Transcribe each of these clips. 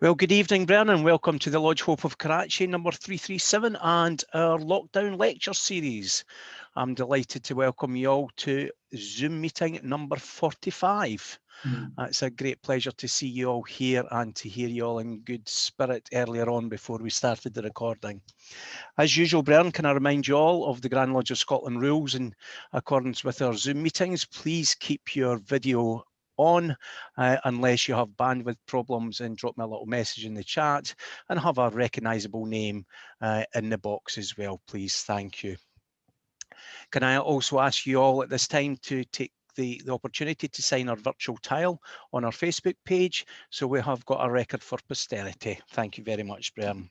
Well, good evening, Bern, and welcome to the Lodge Hope of Karachi, number 337, and our lockdown lecture series. I'm delighted to welcome you all to Zoom meeting number 45. It's a great pleasure to see you all here and to hear you all in good spirit earlier on before we started the recording. As usual, Bern, can I remind you all of the Grand Lodge of Scotland rules in accordance with our Zoom meetings? Please keep your video on unless you have bandwidth problems, and drop me a little message in the chat and have a recognisable name in the box as well, please. Thank you. Can I also ask you all at this time to take the opportunity to sign our virtual tile on our Facebook page, so we have got a record for posterity. Thank you very much, Bern.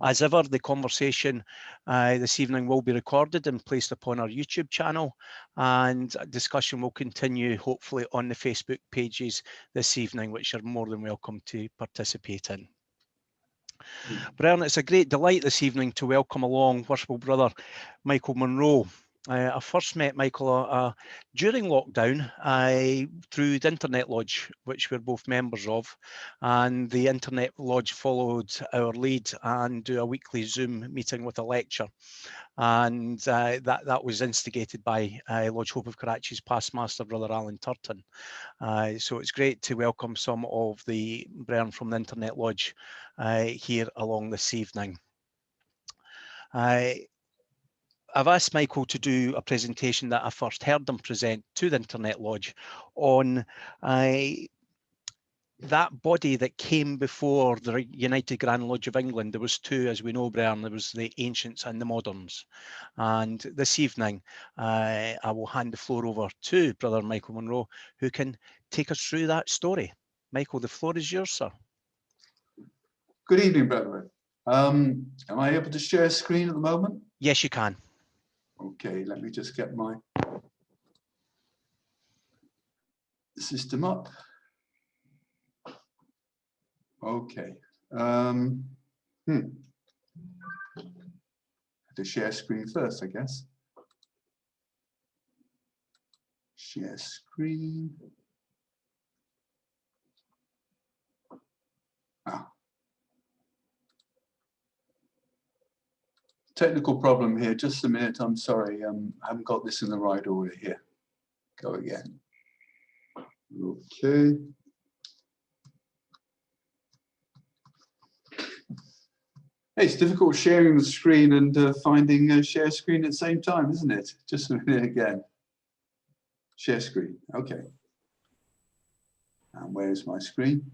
As ever, the conversation this evening will be recorded and placed upon our YouTube channel, and discussion will continue hopefully on the Facebook pages this evening, which you're more than welcome to participate in. Bern, it's a great delight this evening to welcome along worshipful brother Michael Munro. I first met Michael during lockdown through the Internet Lodge, which we're both members of, and the Internet Lodge followed our lead and do a weekly Zoom meeting with a lecture, and that was instigated by Lodge Hope of Karachi's past master, brother Alan Turton. So it's great to welcome some of the brethren from the Internet Lodge here along this evening. I've asked Michael to do a presentation that I first heard him present to the Internet Lodge on that body that came before the United Grand Lodge of England. There was two, as we know, Brian. There was the ancients and the moderns. And this evening, I will hand the floor over to Brother Michael Munro, who can take us through that story. Michael, the floor is yours, sir. Good evening, brethren. Am I able to share screen at the moment? Yes, you can. Okay, let me just get my system up. Okay. To share screen first, I guess. Share screen. Technical problem here, just a minute, I'm sorry, I haven't got this in the right order here. Go again. Okay. Hey, it's difficult sharing the screen and finding share screen at the same time, isn't it? Just a minute again. Share screen, okay. And where's my screen?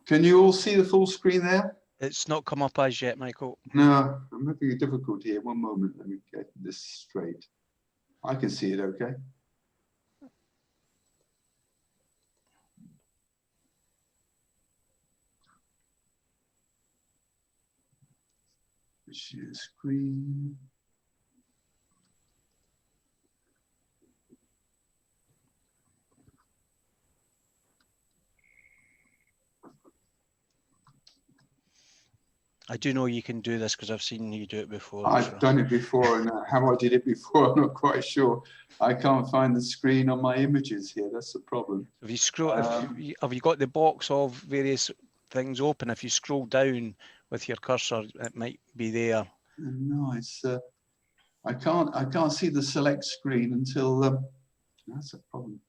Can you all see the full screen there? It's not come up as yet, Michael. No, I'm having a difficulty here. One moment, let me get this straight. I can see it okay. Share screen. I do know you can do this because I've seen you do it before. I've done it before, and how I did it before, I'm not quite sure. I can't find the screen on my images here. That's the problem. If you scroll, have you got the box of various things open? If you scroll down with your cursor, it might be there. No, it's I can't see the select screen until that's a problem.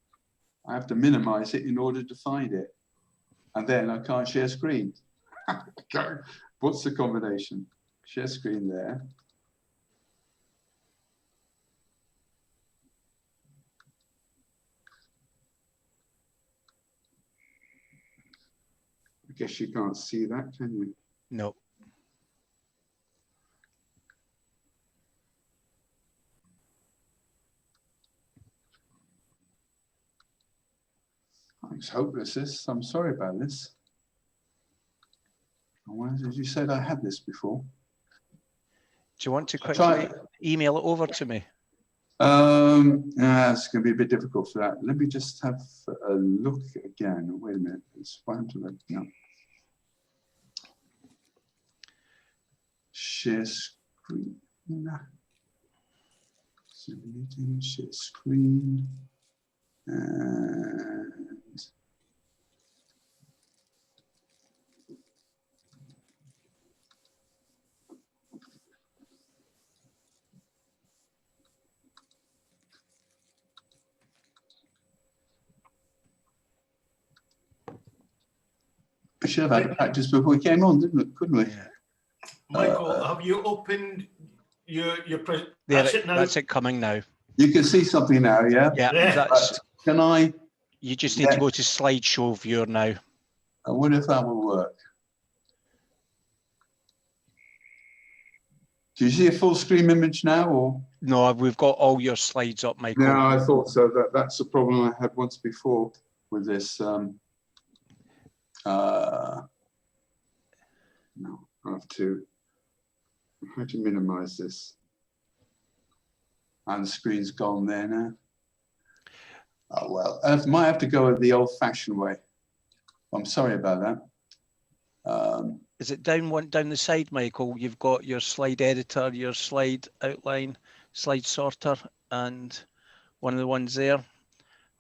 I have to minimize it in order to find it, and then I can't share screen. What's the combination? Share screen there. I guess you can't see that, can you? No. It's hopeless, this. I'm sorry about this. As you said, I had this before. Do you want to quickly email it over to me? It's going to be a bit difficult for that. Let me just have a look again. Wait a minute. It's fine to let me know. Share screen. Meeting, share screen, and we should have had a practice before we came on, couldn't we? Yeah. Michael, have you opened your That's it now? That's it coming now. You can see something now, yeah? Yeah, Yeah. that's. Can I? You just need to go to slideshow viewer now. I wonder if that will work. Do you see a full screen image now, or? No, we've got all your slides up, Michael. No, I thought so. That's the problem I had once before with this. No, I have to minimize this. And the screen's gone there now. Oh, well, I might have to go the old-fashioned way. I'm sorry about that. Is it down the side, Michael? You've got your slide editor, your slide outline, slide sorter, and one of the ones there.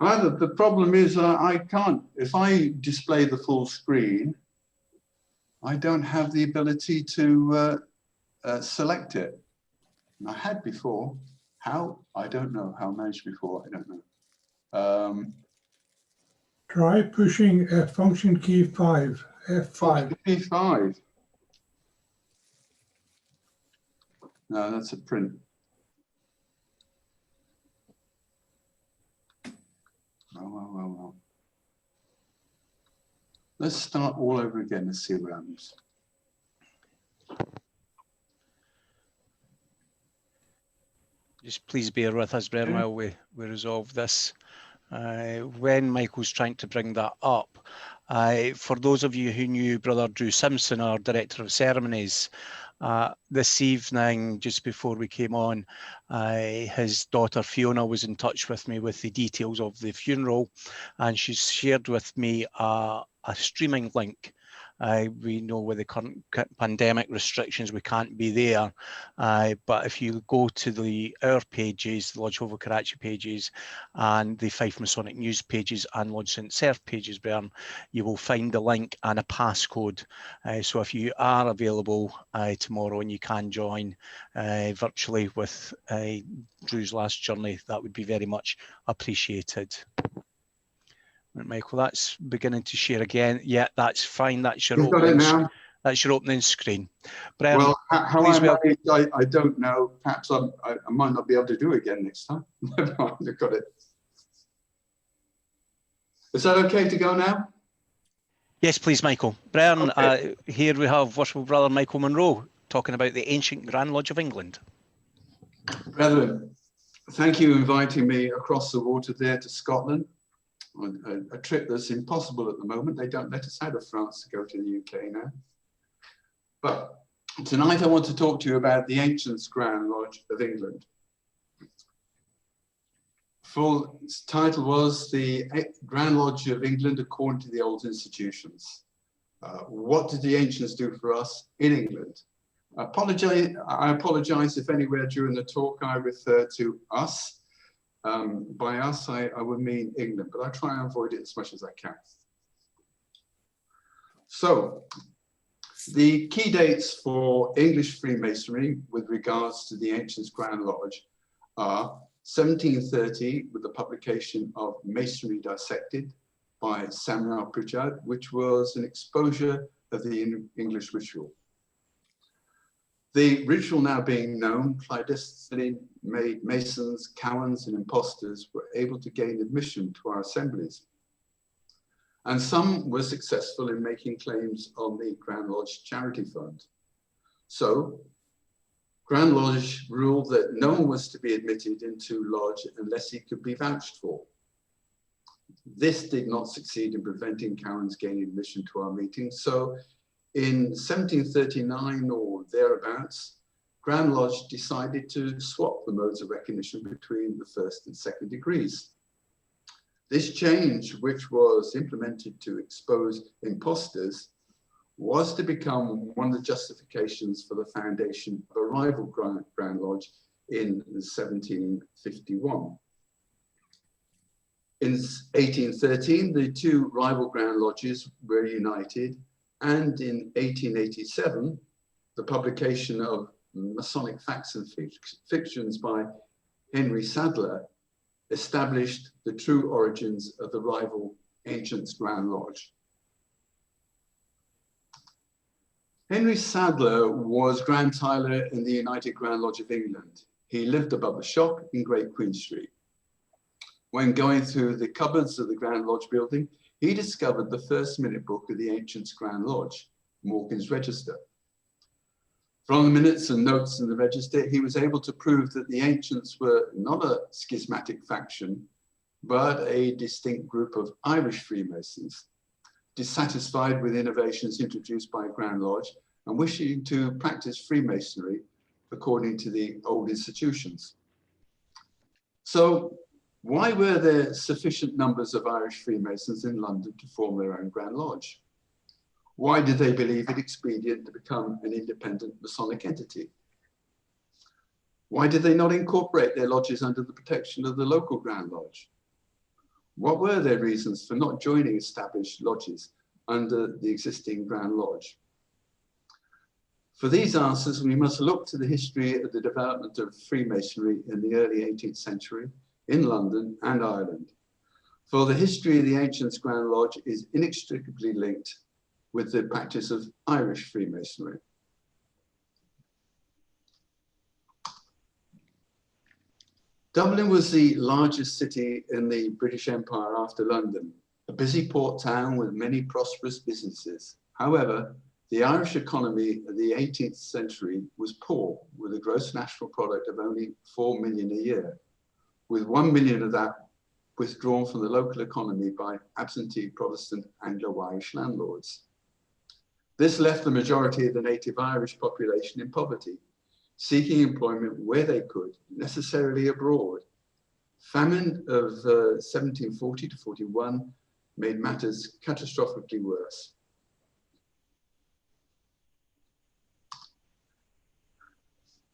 The problem is I can't, if I display the full screen, I don't have the ability to select it. And I had before. How? I don't know. How I managed before, I don't know. Try pushing function key 5, F5. F5. No, that's a print. Well. Let's start all over again and see what happens. Just please bear with us, Bren, while we resolve this. When Michael's trying to bring that up, for those of you who knew Brother Drew Simpson, our Director of Ceremonies, this evening, just before we came on, his daughter Fiona was in touch with me with the details of the funeral, and she's shared with me a streaming link. We know with the current pandemic restrictions, we can't be there. But if you go to our pages, the Lodge Hovel Karachi pages, and the Fife Masonic News pages and Lodge St. Cerf pages, Bern, you will find the link and a passcode. So if you are available tomorrow and you can join virtually with Drew's last journey, that would be very much appreciated. Michael, that's beginning to share again. Yeah, that's fine. That's your opening screen. Brian, well, how I managed, I don't know. Perhaps I might not be able to do it again next time. I've got it. Is that okay to go now? Yes, please, Michael. Brian, okay. Here we have Worshipful Brother Michael Munro talking about the ancient Grand Lodge of England. Brethren, thank you for inviting me across the water there to Scotland. A trip that's impossible at the moment. They don't let us out of France to go to the UK now. But tonight I want to talk to you about the Ancient Grand Lodge of England. Full title was The Grand Lodge of England According to the Old Institutions. What did the ancients do for us in England? I apologize if anywhere during the talk I refer to us. By us, I would mean England, but I try and avoid it as much as I can. So, the key dates for English Freemasonry with regards to the Ancient Grand Lodge are 1730 with the publication of Masonry Dissected by Samuel Pritchard, which was an exposure of the English ritual. The ritual now being known, clandestinely made Masons, Cowans, and impostors were able to gain admission to our assemblies. And some were successful in making claims on the Grand Lodge Charity Fund. So, Grand Lodge ruled that no one was to be admitted into Lodge unless he could be vouched for. This did not succeed in preventing Cowans gaining admission to our meetings. So, in 1739 or thereabouts, Grand Lodge decided to swap the modes of recognition between the first and second degrees. This change, which was implemented to expose impostors, was to become one of the justifications for the foundation of a rival Grand Lodge in 1751. In 1813, the two rival Grand Lodges were united, and in 1887, the publication of Masonic Facts and Fictions by Henry Sadler established the true origins of the rival Ancient's Grand Lodge. Henry Sadler was Grand Tyler in the United Grand Lodge of England. He lived above the shop in Great Queen Street. When going through the cupboards of the Grand Lodge building, he discovered the first minute book of the Ancient's Grand Lodge, Morgan's Register. From the minutes and notes in the register, he was able to prove that the Ancients were not a schismatic faction, but a distinct group of Irish Freemasons, dissatisfied with innovations introduced by Grand Lodge and wishing to practice Freemasonry according to the old institutions. So why were there sufficient numbers of Irish Freemasons in London to form their own Grand Lodge? Why did they believe it expedient to become an independent Masonic entity? Why did they not incorporate their lodges under the protection of the local Grand Lodge? What were their reasons for not joining established lodges under the existing Grand Lodge? For these answers, we must look to the history of the development of Freemasonry in the early 18th century in London and Ireland. For the history of the Ancient's Grand Lodge is inextricably linked with the practice of Irish Freemasonry. Dublin was the largest city in the British Empire after London, a busy port town with many prosperous businesses. However, the Irish economy of the 18th century was poor, with a gross national product of only 4 million a year, with 1 million of that withdrawn from the local economy by absentee Protestant Anglo-Irish landlords. This left the majority of the native Irish population in poverty, seeking employment where they could, necessarily abroad. Famine of 1740 to 41 made matters catastrophically worse.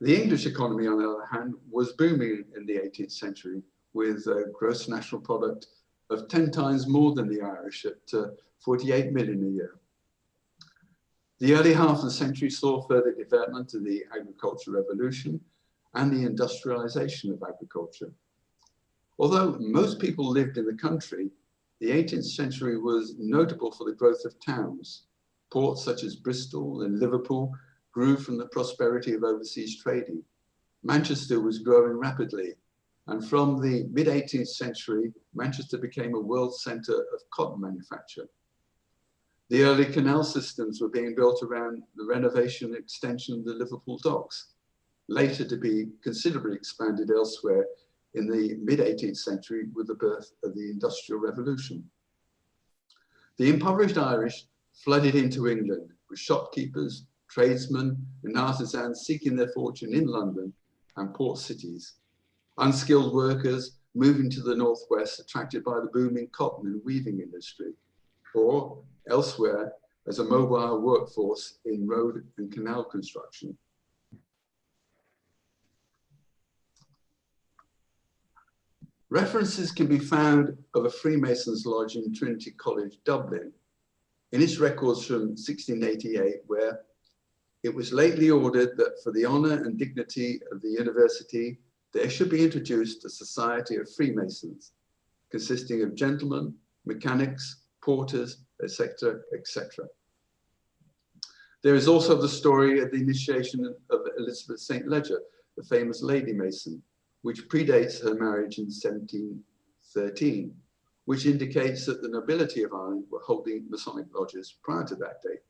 The English economy, on the other hand, was booming in the 18th century, with a gross national product of 10 times more than the Irish at 48 million a year. The early half of the century saw further development of the agricultural revolution and the industrialization of agriculture. Although most people lived in the country, the 18th century was notable for the growth of towns. Ports such as Bristol and Liverpool grew from the prosperity of overseas trading. Manchester was growing rapidly, and from the mid-18th century, Manchester became a world center of cotton manufacture. The early canal systems were being built around the renovation and extension of the Liverpool docks, later to be considerably expanded elsewhere in the mid-18th century with the birth of the Industrial Revolution. The impoverished Irish flooded into England, with shopkeepers, tradesmen, and artisans seeking their fortune in London and port cities. Unskilled workers moving to the northwest, attracted by the booming cotton and weaving industry, or elsewhere as a mobile workforce in road and canal construction. References can be found of a Freemasons lodge in Trinity College, Dublin, in its records from 1688, where it was lately ordered that for the honor and dignity of the university, there should be introduced a society of Freemasons, consisting of gentlemen, mechanics, porters, etc., etc. There is also the story of the initiation of Elizabeth St. Ledger, the famous Lady Mason, which predates her marriage in 1713, which indicates that the nobility of Ireland were holding Masonic lodges prior to that date.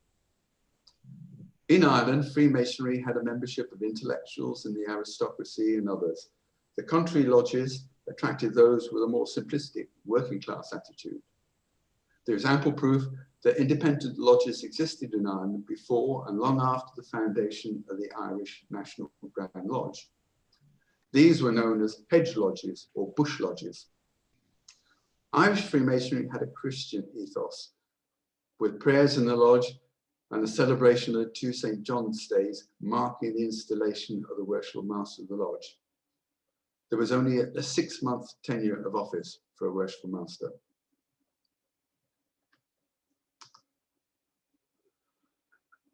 In Ireland, Freemasonry had a membership of intellectuals and the aristocracy and others. The country lodges attracted those with a more simplistic working class attitude. There is ample proof that independent lodges existed in Ireland before and long after the foundation of the Irish National Grand Lodge. These were known as hedge lodges or bush lodges. Irish Freemasonry had a Christian ethos, with prayers in the lodge and the celebration of the two St. John's days marking the installation of the worshipful master of the lodge. there was only a 6-month tenure of office for a worshipful master.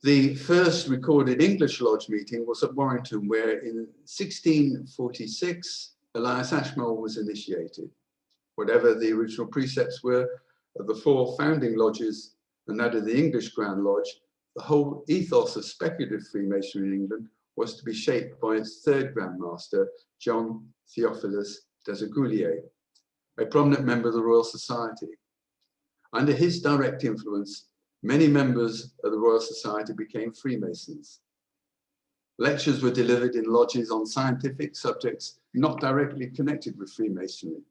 The first recorded English lodge meeting was at Warrington, where in 1646, Elias Ashmole was initiated. Whatever the original precepts were of the 4 founding lodges and that of the English Grand Lodge, the whole ethos of speculative Freemasonry in England was to be shaped by its 3rd Grand Master, John Theophilus Desaguliers, a prominent member of the Royal Society. Under his direct influence, many members of the Royal Society became Freemasons. Lectures were delivered in lodges on scientific subjects not directly connected with Freemasonry.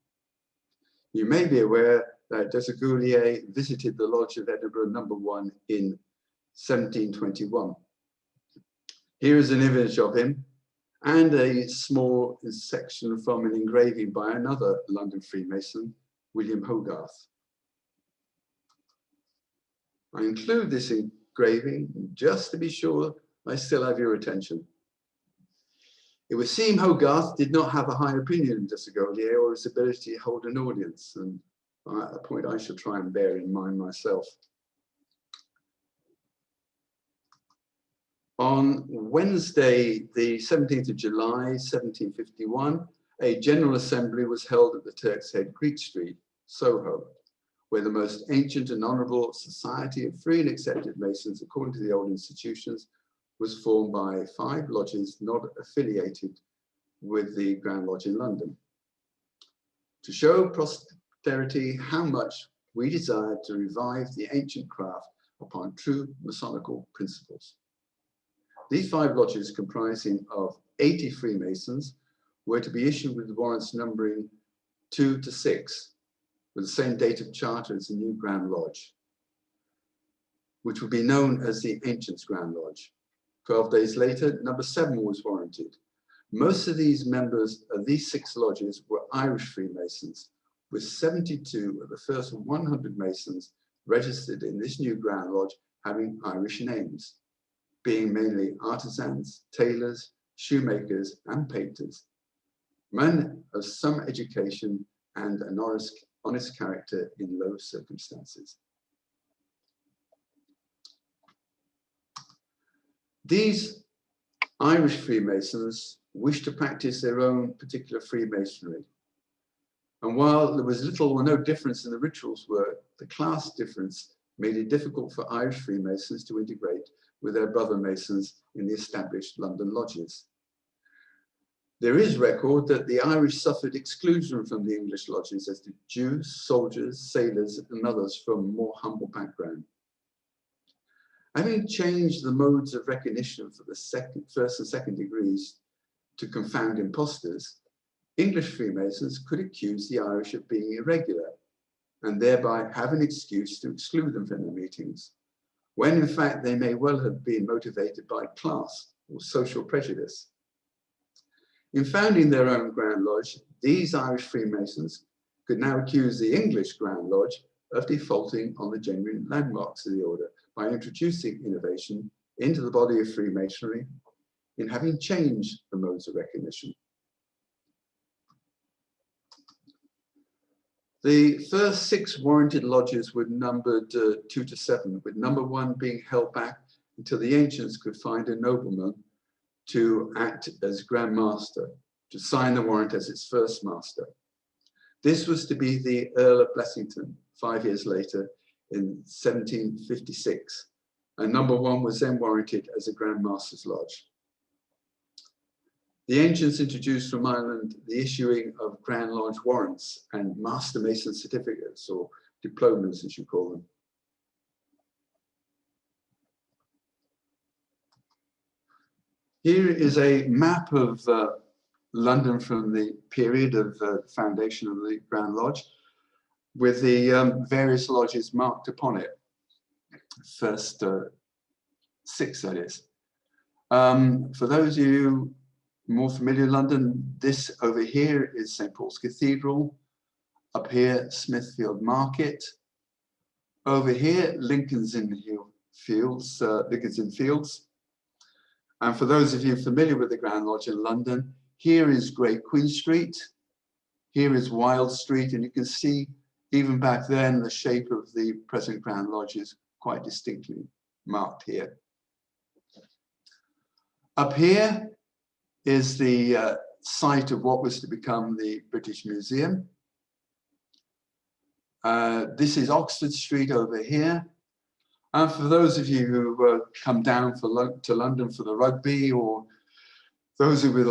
You may be aware that Desaguliers visited the Lodge of Edinburgh No. 1 in 1721. Here is an image of him and a small section from an engraving by another London Freemason, William Hogarth. I include this engraving just to be sure I still have your attention. It would seem Hogarth did not have a high opinion of Desaguliers or his ability to hold an audience, and a point I shall try and bear in mind myself. On Wednesday, the 17th of July, 1751, a General Assembly was held at the Turk's Head, Greek Street, Soho, where the most ancient and honourable society of free and accepted Masons, according to the old institutions, was formed by 5 lodges not affiliated with the Grand Lodge in London. To show posterity how much we desired to revive the ancient craft upon true Masonical principles. These 5 lodges, comprising of 80 Freemasons, were to be issued with warrants numbering 2 to 6, with the same date of charter as the new Grand Lodge, which would be known as the Ancients Grand Lodge. 12 days later, number 7 was warranted. Most of these members of these 6 lodges were Irish Freemasons, with 72 of the first 100 Masons registered in this new Grand Lodge having Irish names, being mainly artisans, tailors, shoemakers, and painters, men of some education and an honest character in low circumstances. These Irish Freemasons wished to practice their own particular Freemasonry. And while there was little or no difference in the rituals work, the class difference made it difficult for Irish Freemasons to integrate with their brother Masons in the established London lodges. There is record that the Irish suffered exclusion from the English lodges, as did Jews, soldiers, sailors, and others from more humble background. Having changed the modes of recognition for the first and second degrees to confound impostors, English Freemasons could accuse the Irish of being irregular and thereby have an excuse to exclude them from their meetings, when in fact they may well have been motivated by class or social prejudice. In founding their own Grand Lodge, these Irish Freemasons could now accuse the English Grand Lodge of defaulting on the genuine landmarks of the order by introducing innovation into the body of Freemasonry in having changed the modes of recognition. The first 6 warranted lodges were numbered 2 to 7, with number 1 being held back until the ancients could find a nobleman to act as Grand Master, to sign the warrant as its first master. This was to be the Earl of Blessington 5 years later in 1756, and number 1 was then warranted as a Grand Master's Lodge. The ancients introduced from Ireland the issuing of Grand Lodge warrants and Master Mason certificates, or diplomas as you call them. Here is a map of London from the period of foundation of the Grand Lodge, with the various lodges marked upon it. First 6, that is. For those of you more familiar with London, this over here is St. Paul's Cathedral. Up here, Smithfield Market. Over here, Lincoln's Inn Fields. And for those of you familiar with the Grand Lodge in London, here is Great Queen Street, here is Wild Street, and you can see even back then the shape of the present Grand Lodge is quite distinctly marked here. Up here is the site of what was to become the British Museum. This is Oxford Street over here. And for those of you who come down to London for the rugby, or those of you with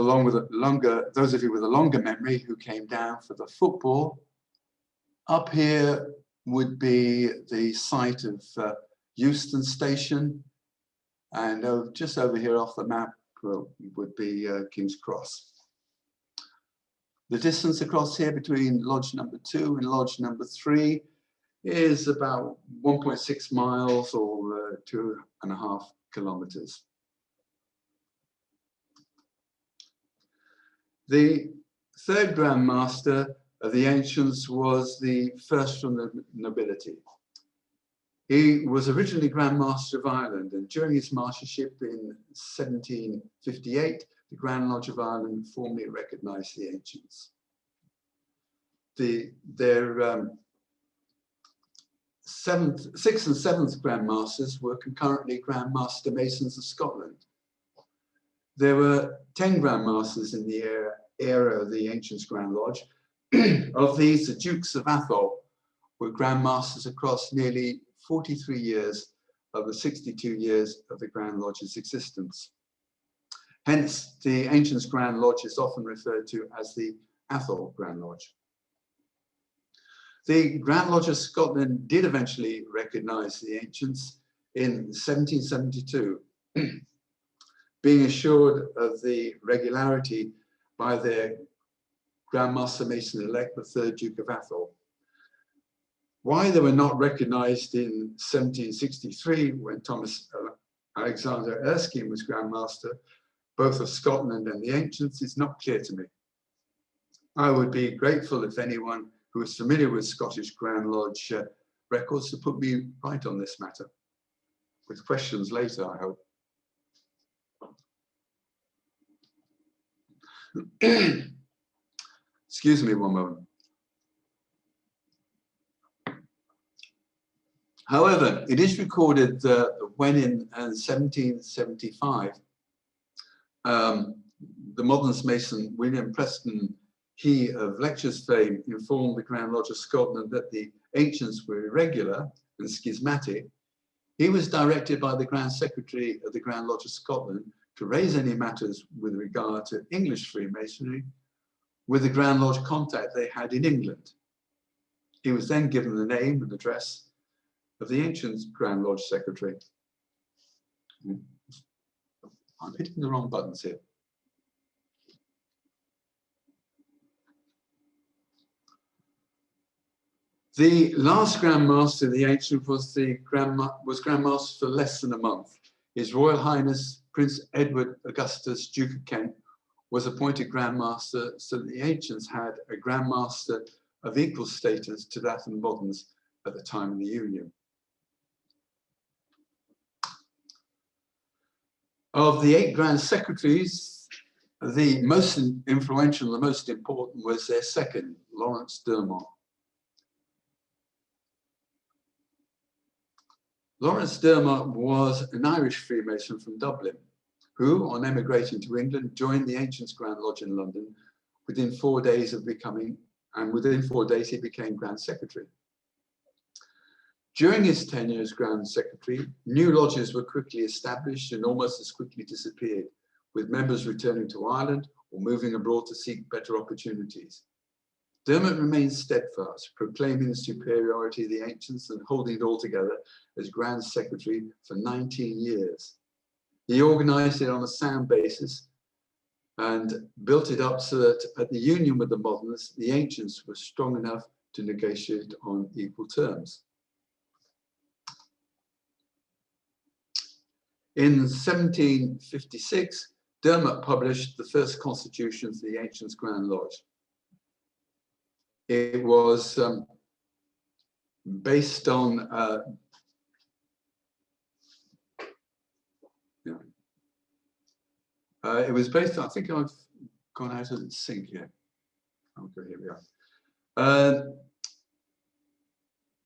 a longer memory who came down for the football, up here would be the site of Euston Station, and just over here off the map would be King's Cross. The distance across here between Lodge number 2 and Lodge number 3 is about 1.6 miles or 2.5 kilometers. The third Grand Master of the Ancients was the first from the nobility. He was originally Grand Master of Ireland, and during his mastership in 1758, the Grand Lodge of Ireland formally recognized the Ancients. Their sixth and seventh Grand Masters were concurrently Grand Master Masons of Scotland. There were 10 Grand Masters in the era of the Ancients Grand Lodge. Of these, the Dukes of Atholl were Grand Masters across nearly 43 years of the 62 years of the Grand Lodge's existence. Hence, the Ancients Grand Lodge is often referred to as the Atholl Grand Lodge. The Grand Lodge of Scotland did eventually recognise the Ancients in 1772, being assured of the regularity by their Grand Master Mason-elect, the third Duke of Atholl. Why they were not recognised in 1763, when Thomas Alexander Erskine was Grand Master, both of Scotland and the Ancients, is not clear to me. I would be grateful if anyone who is familiar with Scottish Grand Lodge records to put me right on this matter, with questions later, I hope. Excuse me one moment. However, it is recorded that when in 1775, the modernist Mason William Preston, he of lectures fame, informed the Grand Lodge of Scotland that the Ancients were irregular and schismatic, he was directed by the Grand Secretary of the Grand Lodge of Scotland to raise any matters with regard to English Freemasonry with the Grand Lodge contact they had in England. He was then given the name and address of the Ancients Grand Lodge Secretary. I'm hitting the wrong buttons here. The last Grand Master of the Ancient was Grand Master for less than a month. His Royal Highness Prince Edward Augustus, Duke of Kent, was appointed Grand Master, so that the Ancients had a Grand Master of equal status to that of the moderns at the time of the Union. Of the 8 Grand Secretaries, the most influential, the most important was their second, Lawrence Dermot. Lawrence Dermot was an Irish Freemason from Dublin, who, on emigrating to England, joined the Ancients Grand Lodge in London within 4 days of becoming, and within 4 days he became Grand Secretary. During his tenure as Grand Secretary, new lodges were quickly established and almost as quickly disappeared, with members returning to Ireland or moving abroad to seek better opportunities. Dermot remained steadfast, proclaiming the superiority of the Ancients and holding it all together as Grand Secretary for 19 years. He organised it on a sound basis and built it up so that at the union with the modernists, the Ancients were strong enough to negotiate on equal terms. In 1756, Dermot published the first constitution of the Ancients Grand Lodge. It was based on it was based on, I think I've gone out of sync here. Okay, here we are.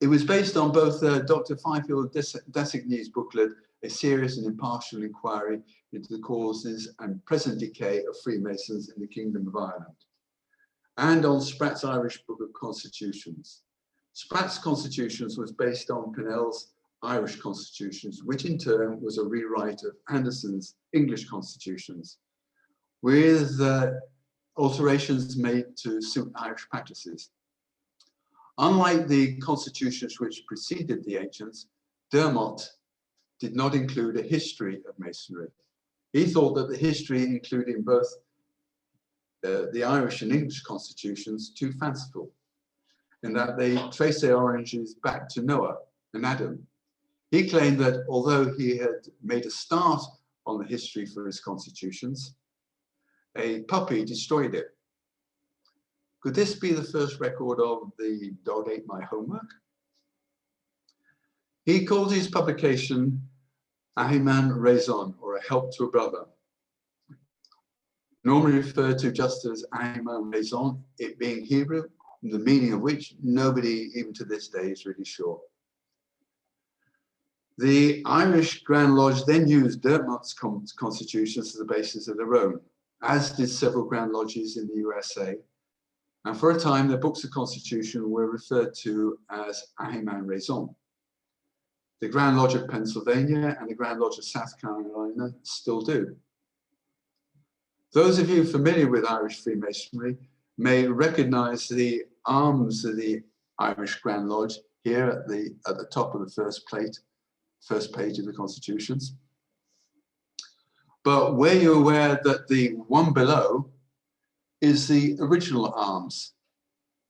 It was based on both Dr. Fifield Dessigny's booklet, A Serious and Impartial Inquiry into the Causes and Present Decay of Freemasons in the Kingdom of Ireland, and on Spratt's Irish Book of Constitutions. Spratt's Constitutions was based on Pinnell's Irish Constitutions, which in turn was a rewrite of Anderson's English Constitutions, with alterations made to suit Irish practices. Unlike the constitutions which preceded the Ancients, Dermot did not include a history of Masonry. He thought that the history, including both the Irish and English constitutions, too fanciful, in that they trace their origins back to Noah and Adam. He claimed that although he had made a start on the history for his constitutions, a puppy destroyed it. Could this be the first record of the dog ate my homework? He called his publication Ahiman Raison, or a help to a brother. Normally referred to just as Ahiman Raison, it being Hebrew, the meaning of which nobody, even to this day, is really sure. The Irish Grand Lodge then used Dermot's constitutions as the basis of their own, as did several Grand Lodges in the USA. And for a time, their books of constitution were referred to as Ahiman Raison. The Grand Lodge of Pennsylvania and the Grand Lodge of South Carolina still do. Those of you familiar with Irish Freemasonry may recognize the arms of the Irish Grand Lodge here at the top of the first page of the constitutions. But were you aware that the one below is the original arms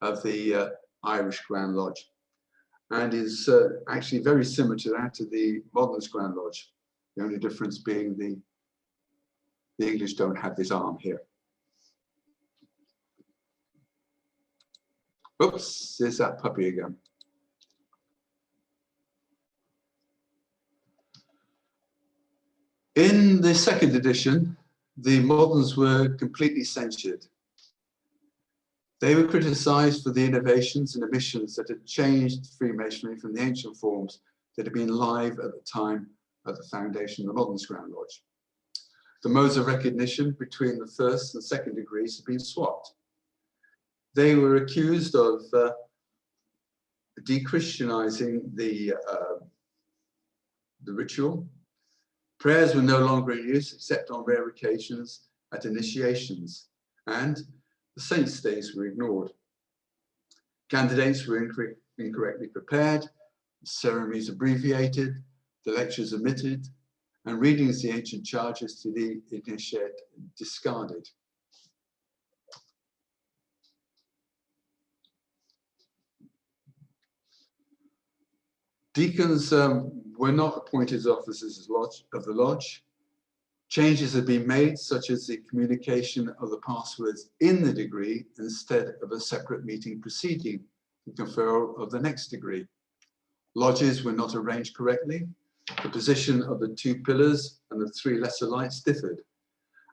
of the Irish Grand Lodge, and is actually very similar to that of the Modernist Grand Lodge. The only difference being the English don't have this arm here. Oops, there's that puppy again. In the second edition, the moderns were completely censured. They were criticized for the innovations and omissions that had changed Freemasonry from the ancient forms that had been live at the time of the foundation of the Modernist Grand Lodge. The modes of recognition between the first and second degrees had been swapped. They were accused of de-Christianizing the ritual. Prayers were no longer in use except on rare occasions at initiations, and the saints' days were ignored. Candidates were incorrectly prepared, ceremonies abbreviated, the lectures omitted, and readings of the ancient charges to the initiate discarded. Deacons were not appointed as officers of the lodge. Changes had been made, such as the communication of the passwords in the degree instead of a separate meeting preceding the conferral of the next degree. Lodges were not arranged correctly. The position of the two pillars and the three lesser lights differed,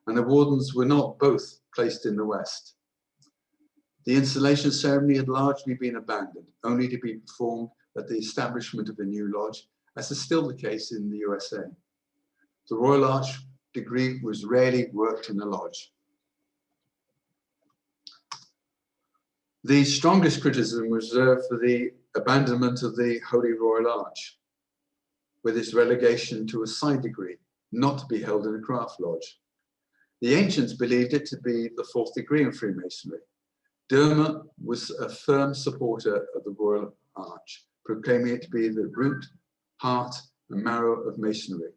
and the wardens were not both placed in the west. The installation ceremony had largely been abandoned, only to be performed at the establishment of a new lodge, as is still the case in the USA. The Royal Arch degree was rarely worked in the lodge. The strongest criticism was reserved for the abandonment of the Holy Royal Arch, with its relegation to a side degree, not to be held in a craft lodge. The ancients believed it to be the fourth degree in Freemasonry. Dermot was a firm supporter of the Royal Arch, proclaiming it to be the root, heart, and marrow of Masonry,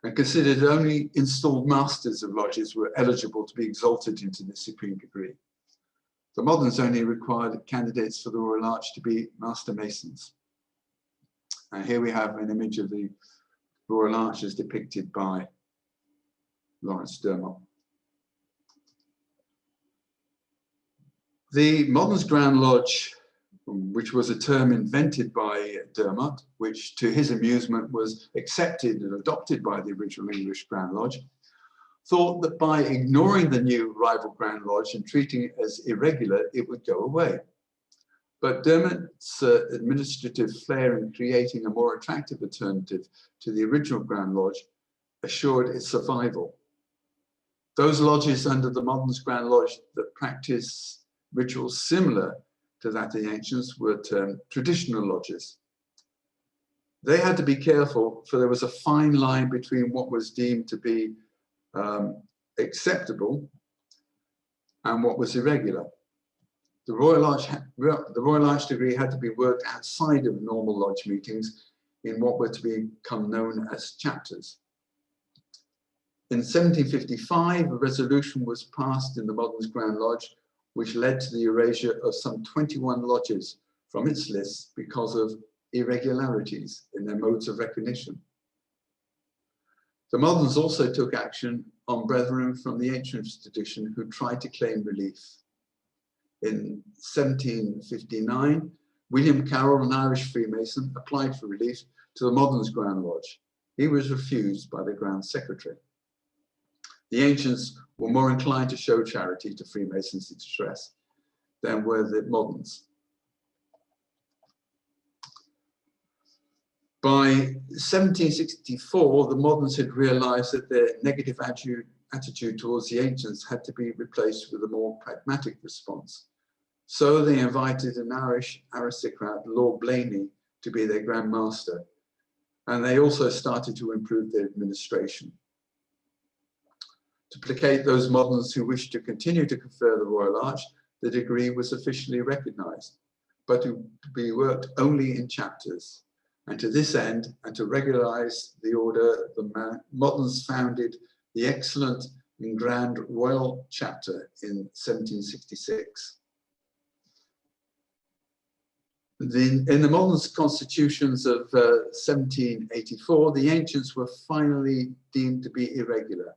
and considered only installed masters of lodges were eligible to be exalted into the supreme degree. The moderns only required candidates for the Royal Arch to be Master Masons. And here we have an image of the Royal Arch as depicted by Lawrence Dermot. The Modernist Grand Lodge, which was a term invented by Dermot, which to his amusement was accepted and adopted by the original English Grand Lodge, thought that by ignoring the new rival Grand Lodge and treating it as irregular, it would go away. But Dermot's administrative flair in creating a more attractive alternative to the original Grand Lodge assured its survival. Those lodges under the modern Grand Lodge that practice rituals similar to that of the ancients were termed traditional lodges. They had to be careful, for there was a fine line between what was deemed to be acceptable and what was irregular. The Royal Arch degree had to be worked outside of normal lodge meetings in what were to become known as chapters. In 1755, a resolution was passed in the modern Grand Lodge, which led to the erasure of some 21 lodges from its list because of irregularities in their modes of recognition. The moderns also took action on brethren from the ancient tradition who tried to claim relief. In 1759, William Carroll, an Irish Freemason, applied for relief to the modern Grand Lodge. He was refused by the Grand Secretary. The ancients were more inclined to show charity to Freemasons in distress than were the moderns. By 1764, the moderns had realized that their negative attitude towards the ancients had to be replaced with a more pragmatic response. So they invited an Irish aristocrat, Lord Blaney, to be their Grand Master, and they also started to improve their administration. To placate those moderns who wished to continue to confer the Royal Arch, the degree was officially recognized, but to be worked only in chapters. And to this end, and to regularize the order, the moderns founded the excellent and grand Royal Chapter in 1766. In the modern constitutions of 1784, the ancients were finally deemed to be irregular,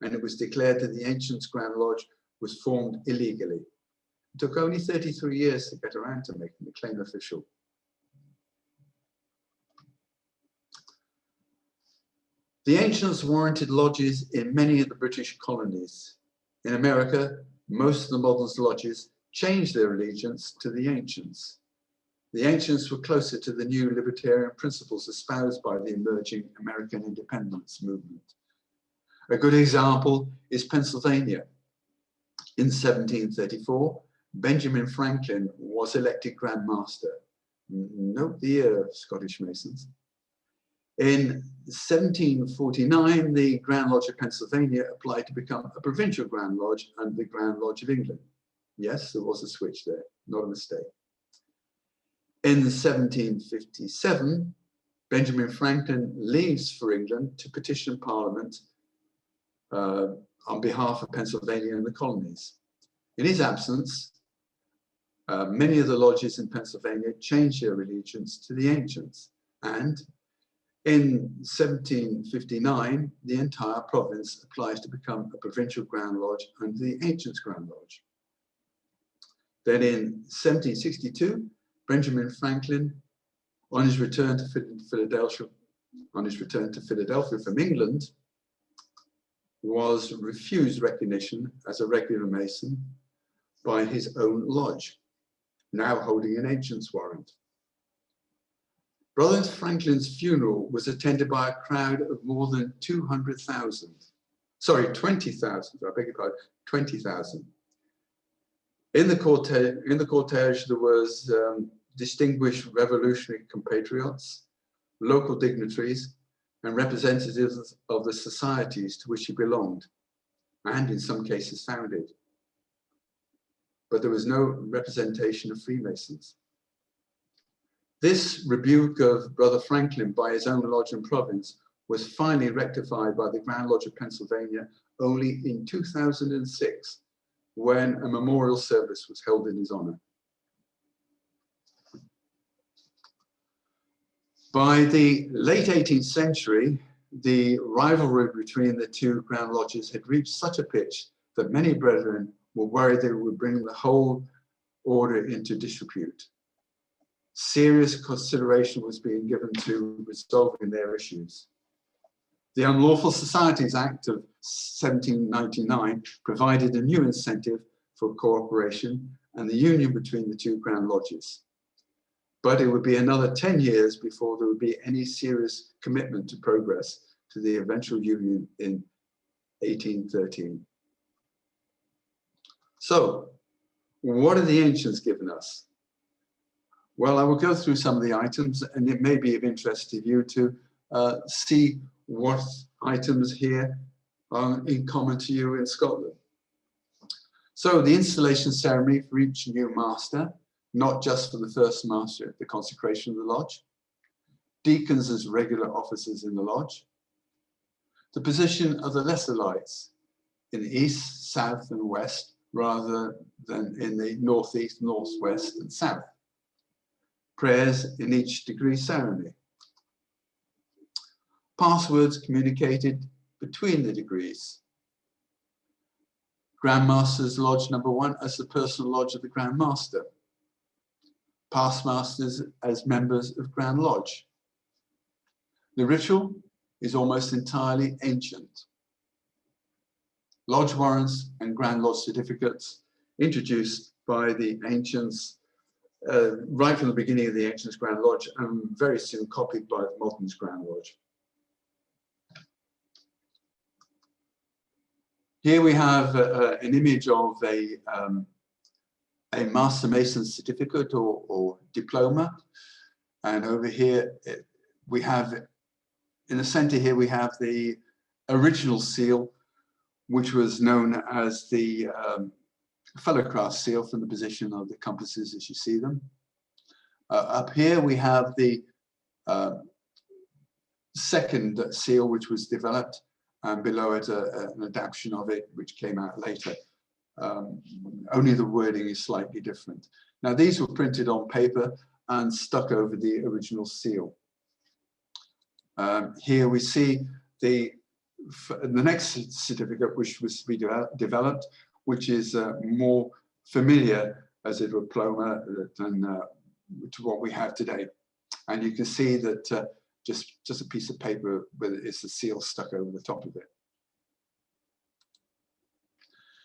and it was declared that the Ancients Grand Lodge was formed illegally. It took only 33 years to get around to making the claim official. The ancients warranted lodges in many of the British colonies. In America, most of the modern lodges changed their allegiance to the ancients. The ancients were closer to the new libertarian principles espoused by the emerging American independence movement. A good example is Pennsylvania. In 1734, Benjamin Franklin was elected Grand Master. Note the year, Scottish Masons. In 1749, the Grand Lodge of Pennsylvania applied to become a provincial Grand Lodge under the Grand Lodge of England. Yes, there was a switch there, not a mistake. In 1757, Benjamin Franklin leaves for England to petition Parliament on behalf of Pennsylvania and the colonies. In his absence, many of the lodges in Pennsylvania changed their allegiance to the ancients, and in 1759, the entire province applies to become a provincial Grand Lodge under the Ancients Grand Lodge. Then in 1762, Benjamin Franklin, on his return to Philadelphia from England, was refused recognition as a regular Mason by his own lodge, now holding an ancient's warrant. Brother Franklin's funeral was attended by a crowd of more than 200,000. Sorry, 20,000, I beg your pardon, 20,000. In the cortege, there was distinguished revolutionary compatriots, local dignitaries, and representatives of the societies to which he belonged, and in some cases founded. But there was no representation of Freemasons. This rebuke of Brother Franklin by his own lodge and province was finally rectified by the Grand Lodge of Pennsylvania only in 2006, when a memorial service was held in his honor. By the late 18th century, the rivalry between the two Grand Lodges had reached such a pitch that many brethren were worried they would bring the whole order into disrepute. Serious consideration was being given to resolving their issues. The Unlawful Societies Act of 1799 provided a new incentive for cooperation and the union between the two Grand Lodges. But it would be another 10 years before there would be any serious commitment to progress to the eventual union in 1813. So, what are the ancients given us? Well, I will go through some of the items, and it may be of interest to you to see what items here are in common to you in Scotland. So the installation ceremony for each new master, not just for the first master at the consecration of the lodge, deacons as regular officers in the lodge, the position of the lesser lights in the east, south, and west, rather than in the northeast, northwest, and south, prayers in each degree ceremony, passwords communicated between the degrees, Grand Master's Lodge number 1 as the personal lodge of the Grand Master, past masters as members of Grand Lodge. The ritual is almost entirely ancient. Lodge warrants and Grand Lodge certificates introduced by the ancients right from the beginning of the ancients' Grand Lodge and very soon copied by the modern's Grand Lodge. Here we have an image of a Master Mason certificate or diploma. And over here, we have, in the center here, we have the original seal, which was known as the Fellowcraft seal from the position of the compasses as you see them. Up here, we have the second seal, which was developed, and below it an adaptation of it, which came out later. Only the wording is slightly different. Now, these were printed on paper and stuck over the original seal. Here we see the next certificate, which was to be developed, which is more familiar as a diploma than to what we have today. And you can see that just a piece of paper with it's a seal stuck over the top of it.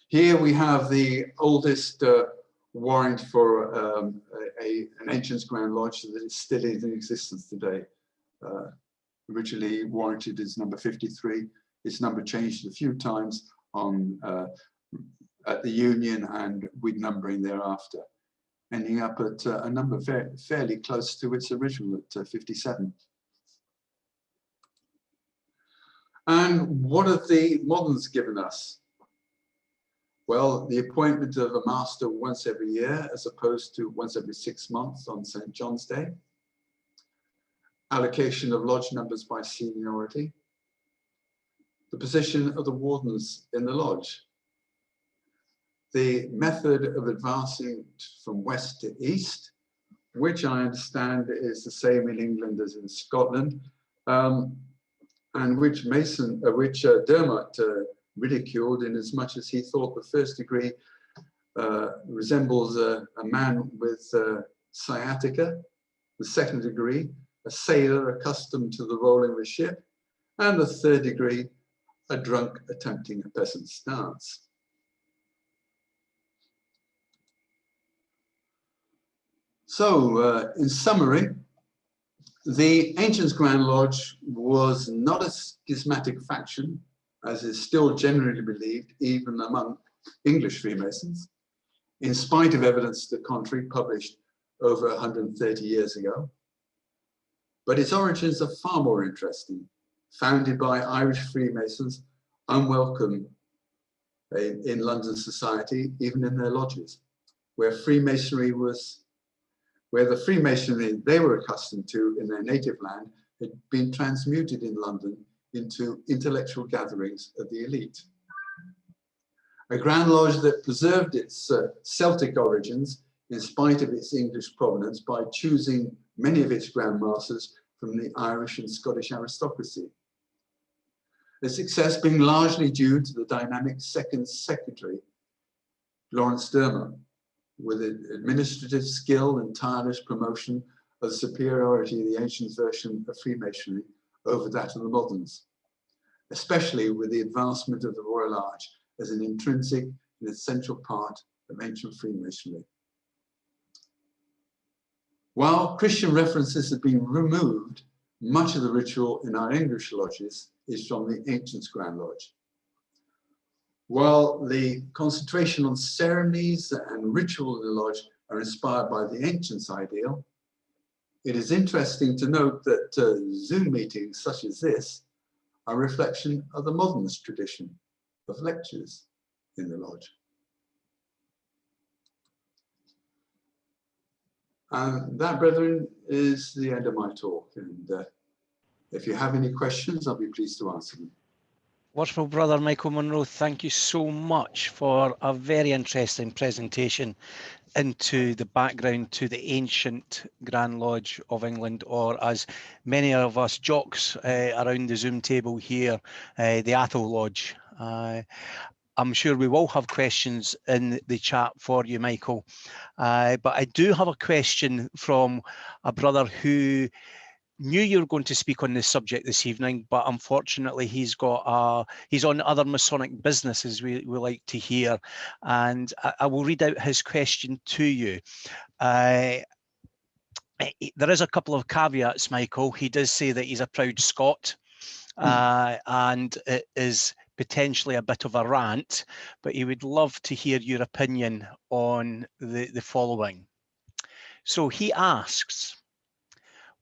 Here we have the oldest warrant for an ancient's Grand Lodge that is still in existence today. Originally warranted as number 53. Its number changed a few times on at the Union and with numbering thereafter, ending up at a number fairly close to its original at 57. And what have the moderns given us? Well, the appointment of a master once every year as opposed to once every 6 months on St. John's Day. Allocation of lodge numbers by seniority. The position of the wardens in the lodge. The method of advancing from west to east, which I understand is the same in England as in Scotland, and which Dermot ridiculed in as much as he thought the first degree resembles a man with sciatica, the second degree, a sailor accustomed to the rolling of a ship, and the third degree, a drunk attempting a peasant's dance. So, in summary, the Ancients' Grand Lodge was not a schismatic faction, as is still generally believed, even among English Freemasons, in spite of evidence to the contrary published over 130 years ago. But its origins are far more interesting, founded by Irish Freemasons, unwelcome in London society, even in their lodges, where the Freemasonry they were accustomed to in their native land had been transmuted in London into intellectual gatherings of the elite. A Grand Lodge that preserved its Celtic origins in spite of its English provenance by choosing many of its Grand Masters from the Irish and Scottish aristocracy. The success being largely due to the dynamic second secretary, Lawrence Dermot, with administrative skill and tireless promotion of the superiority of the ancient version of Freemasonry over that of the moderns. especially with the advancement of the Royal Arch as an intrinsic and essential part of ancient Freemasonry. While Christian references have been removed, much of the ritual in our English lodges is from the Ancients' Grand Lodge. While the concentration on ceremonies and ritual in the lodge are inspired by the Ancients' ideal, it is interesting to note that Zoom meetings such as this are a reflection of the modernist tradition of lectures in the lodge. And that, brethren, is the end of my talk. And if you have any questions, I'll be pleased to answer them. Wonderful, Brother Michael Munro. Thank you so much for a very interesting presentation into the background to the ancient Grand Lodge of England, or as many of us jocks around the Zoom table here, the Atholl Lodge. I'm sure we will have questions in the chat for you, Michael. But I do have a question from a brother who knew you were going to speak on this subject this evening, but unfortunately he's on other Masonic business, as we like to hear. And I will read out his question to you. There is a couple of caveats, Michael. He does say that he's a proud Scot, and it is potentially a bit of a rant, but he would love to hear your opinion on the following. So he asks,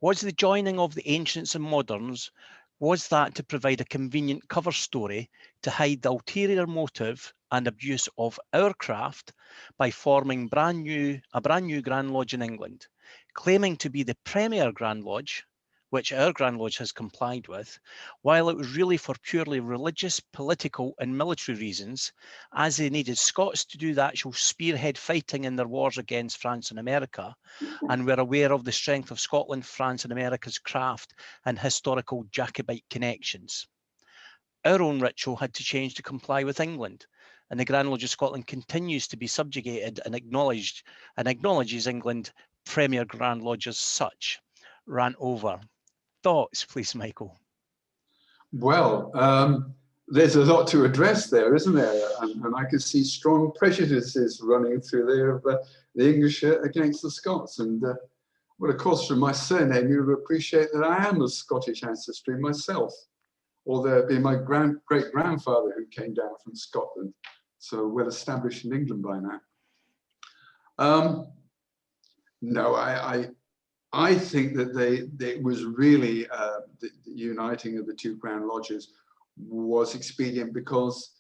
was the joining of the ancients and moderns, was that to provide a convenient cover story to hide the ulterior motive and abuse of our craft by forming a brand new Grand Lodge in England, claiming to be the premier Grand Lodge, which our Grand Lodge has complied with, while it was really for purely religious, political and military reasons, as they needed Scots to do the actual spearhead fighting in their wars against France and America, and were aware of the strength of Scotland, France and America's craft and historical Jacobite connections. Our own ritual had to change to comply with England, and the Grand Lodge of Scotland continues to be subjugated and acknowledges England Premier Grand Lodge as such. Rant over. Thoughts, please, Michael? Well, there's a lot to address there, isn't there? And I can see strong prejudices running through there of the English against the Scots. And well, of course, from my surname, you would appreciate that I am of Scottish ancestry myself, although it being my great-grandfather who came down from Scotland, so well established in England by now. No, I think that it was really the uniting of the two Grand Lodges was expedient because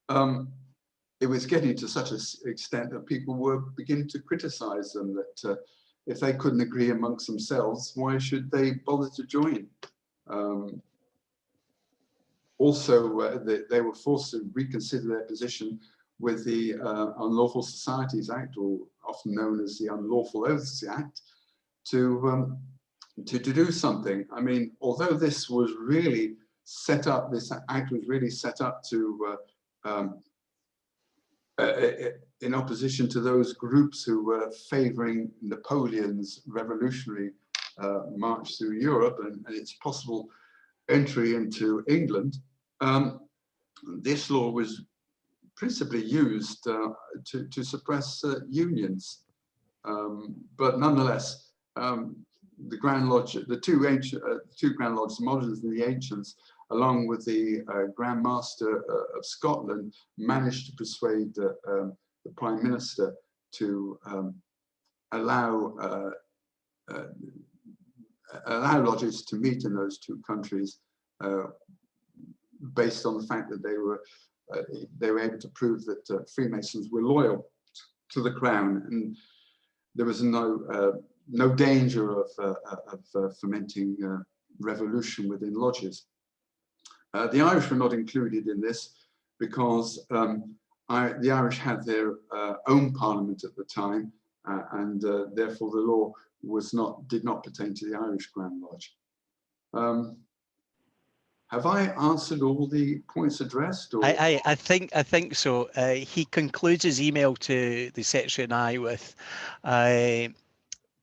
it was getting to such an extent that people were beginning to criticize them, that if they couldn't agree amongst themselves, why should they bother to join? Also, they were forced to reconsider their position with the Unlawful Societies Act, or often known as the Unlawful Oaths Act, to do something. I mean, although this was really set up, this act was really set up to in opposition to those groups who were favoring Napoleon's revolutionary march through Europe and its possible entry into England. This law was principally used to suppress unions, but nonetheless, the Grand Lodge, the two Grand Lodges, the moderns and the ancients, along with the Grand Master of Scotland, managed to persuade the Prime Minister to allow lodges to meet in those two countries, based on the fact that they were able to prove that Freemasons were loyal to the Crown, and there was no danger of fomenting revolution within lodges. The Irish were not included in this because the Irish had their own parliament at the time, and therefore the law did not pertain to the Irish Grand Lodge. Have I answered all the points addressed? Or? I think so. He concludes his email to the secretary and I with,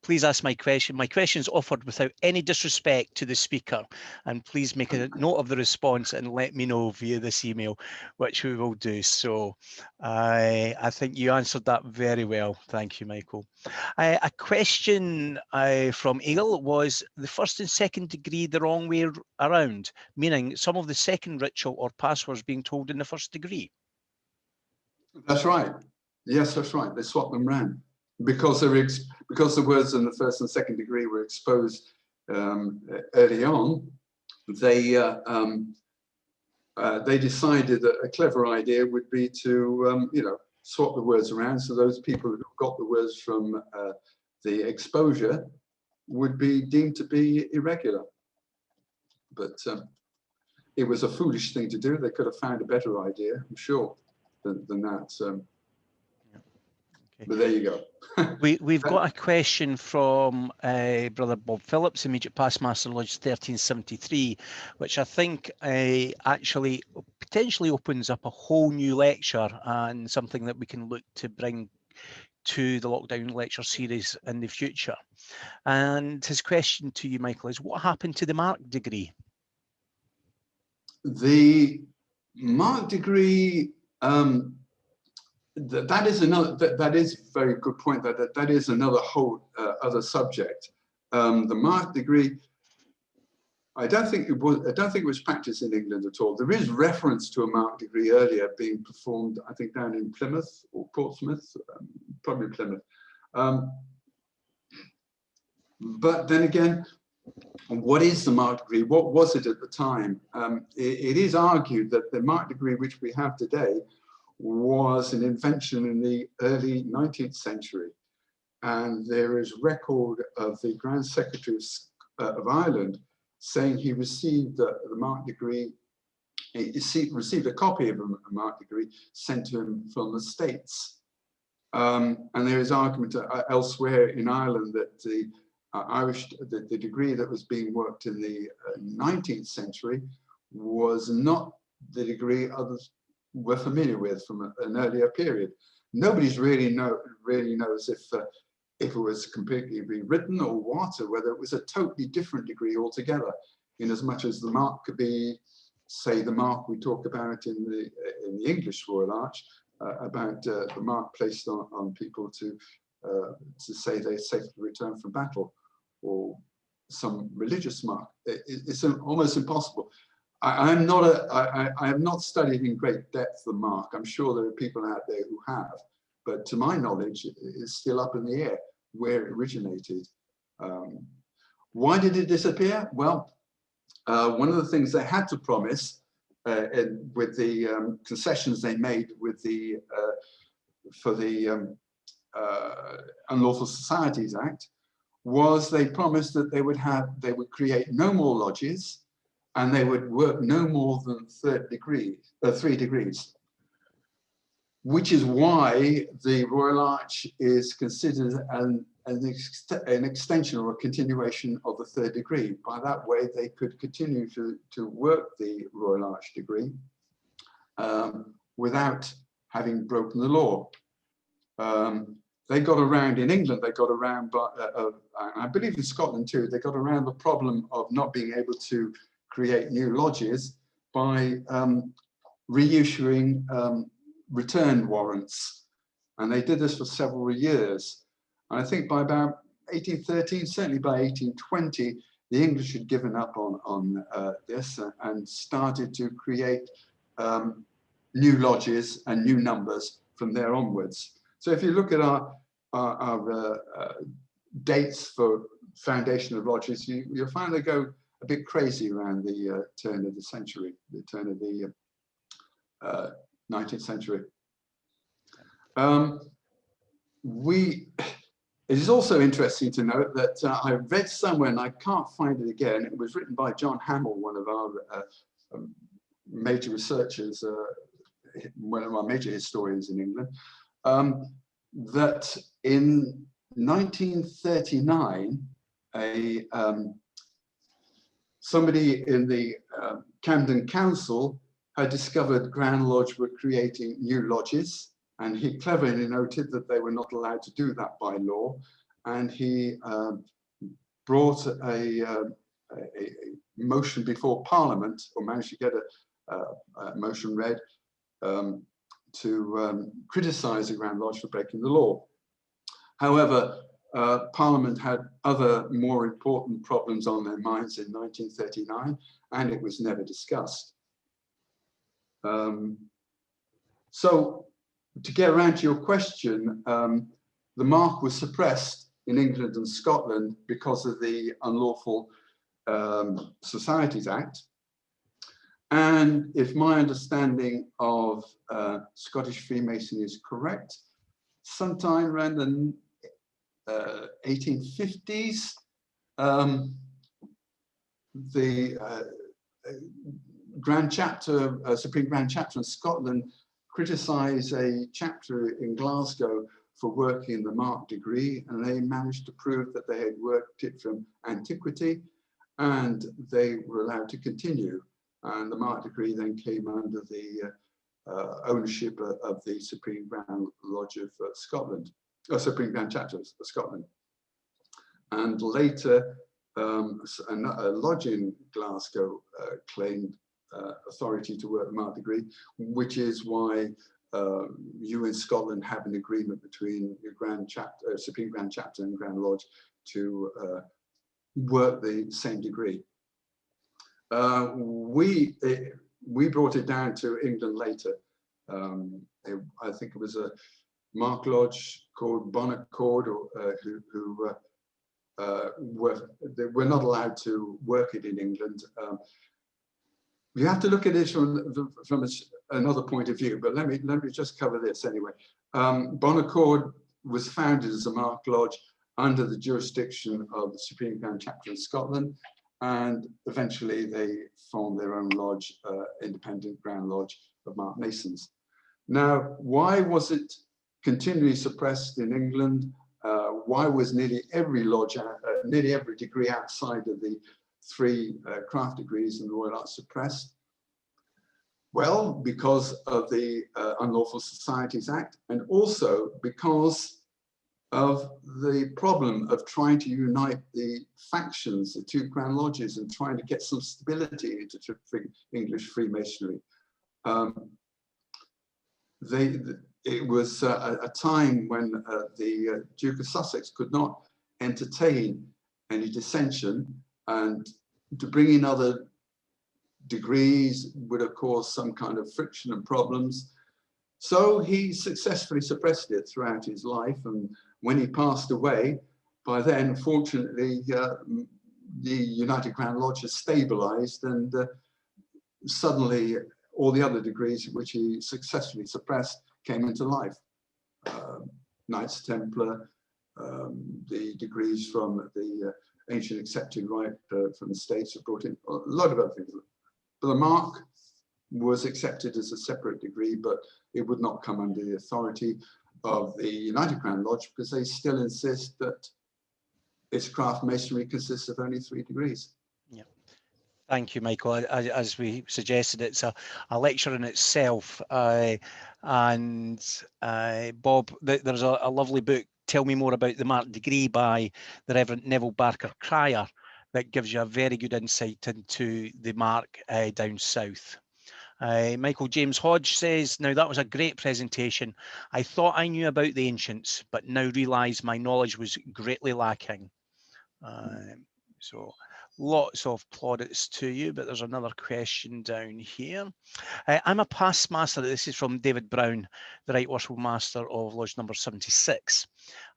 please ask my question. My question is offered without any disrespect to the speaker, and please make a note of the response and let me know via this email, which we will do. So I think you answered that very well. Thank you, Michael. A question from Eagle was the first and second degree the wrong way around, meaning some of the second ritual or passwords being told in the first degree. That's right. Yes, that's right. They swapped them round because the words in the first and second degree were exposed early on. They decided that a clever idea would be to swap the words around, so those people who got the words from the exposure would be deemed to be irregular. But it was a foolish thing to do. They could have found a better idea, I'm sure, than that. Okay. But there you go. We've got a question from Brother Bob Phillips, immediate past Master Lodge 1373, which I think actually potentially opens up a whole new lecture and something that we can look to bring to the lockdown lecture series in the future. And his question to you, Michael, is what happened to the mark degree? The mark degree, that is another. That is a very good point. That is another whole other subject. The mark degree, I don't think it was practiced in England at all. There is reference to a mark degree earlier being performed, I think, down in Plymouth or Portsmouth, probably Plymouth. But then again, what is the mark degree? What was it at the time? It is argued that the mark degree which we have today was an invention in the early 19th century. And there is record of the Grand Secretary of Ireland saying he received the mark degree, he received a copy of a mark degree sent to him from the States. And there is argument elsewhere in Ireland that the the degree that was being worked in the 19th century was not the degree others were familiar with from an earlier period. Nobody's really knows if it was completely rewritten or what, or whether it was a totally different degree altogether, in as much as the mark could be, say, the mark we talk about in the English Royal Arch, about the mark placed on people to say they safely returned from battle, or some religious mark. It's almost impossible. I have not studied in great depth the mark. I'm sure there are people out there who have, but to my knowledge, it's still up in the air where it originated. Why did it disappear? Well, one of the things they had to promise with the concessions they made with the for the Unlawful Societies Act was they promised that they would create no more lodges, and they would work no more than 3 degrees, which is why the Royal Arch is considered an extension or a continuation of the 3rd degree. By that way, they could continue to work the Royal Arch degree without having broken the law. They got around in England, they got around, I believe in Scotland too, they got around the problem of not being able to create new lodges by reissuing return warrants. And they did this for several years. And I think by about 1813, certainly by 1820, the English had given up on this and started to create new lodges and new numbers from there onwards. So if you look at our dates for foundation of lodges, you'll find they go a bit crazy around the turn of the century, the turn of the 19th century. It is also interesting to note that I read somewhere, and I can't find it again, it was written by John Hamill, one of our major researchers, one of our major historians in England, that in 1939, somebody in the Camden Council had discovered Grand Lodge were creating new lodges, and he cleverly noted that they were not allowed to do that by law, and he brought a motion before Parliament, or managed to get a motion read to criticise the Grand Lodge for breaking the law. However, Parliament had other more important problems on their minds in 1939, and it was never discussed. So, to get around to your question, the mark was suppressed in England and Scotland because of the Unlawful Societies Act. And if my understanding of Scottish Freemasonry is correct, sometime around the 1850s, the Grand Chapter, Supreme Grand Chapter in Scotland criticised a chapter in Glasgow for working the mark degree, and they managed to prove that they had worked it from antiquity, and they were allowed to continue. And the mark degree then came under the ownership of the Supreme Grand Lodge of Scotland, or Supreme Grand Chapter of Scotland. And later, a lodge in Glasgow claimed authority to work the mark degree, which is why you in Scotland have an agreement between your Grand Chapter, Supreme Grand Chapter and Grand Lodge to work the same degree. We brought it down to England later. I think it was a mark lodge called Bonaccord, who were not allowed to work it in England. You have to look at it from another point of view, but let me just cover this anyway. Bonaccord was founded as a mark lodge under the jurisdiction of the Supreme Grand Chapter in Scotland, and eventually they formed their own lodge, independent Grand Lodge of Mark Masons. Now, why was it continually suppressed in England? Why was nearly every lodge, nearly every degree outside of the 3 craft degrees in the Royal Arts suppressed? Well, because of the Unlawful Societies Act, and also because of the problem of trying to unite the factions, the 2 Grand Lodges, and trying to get some stability into English Freemasonry. It was a time when the Duke of Sussex could not entertain any dissension, and to bring in other degrees would have caused some kind of friction and problems. So he successfully suppressed it throughout his life, and when he passed away, by then, fortunately, the United Grand Lodge has stabilized, and suddenly all the other degrees which he successfully suppressed came into life. Knights Templar, the degrees from the Ancient Accepted Rite from the States have brought in a lot of other things. But the mark was accepted as a separate degree, but it would not come under the authority of the United Grand Lodge, because they still insist that its craft masonry consists of only 3 degrees. Yeah. Thank you, Michael. As we suggested, it's a lecture in itself. And Bob, there's a lovely book, Tell Me More About the Mark Degree, by the Reverend Neville Barker Cryer, that gives you a very good insight into the mark down south. Michael James Hodge says, now that was a great presentation. I thought I knew about the ancients, but now realise my knowledge was greatly lacking. So lots of plaudits to you, but there's another question down here. I'm a past master. This is from David Brown, the Right Worshipful Master of Lodge number 76.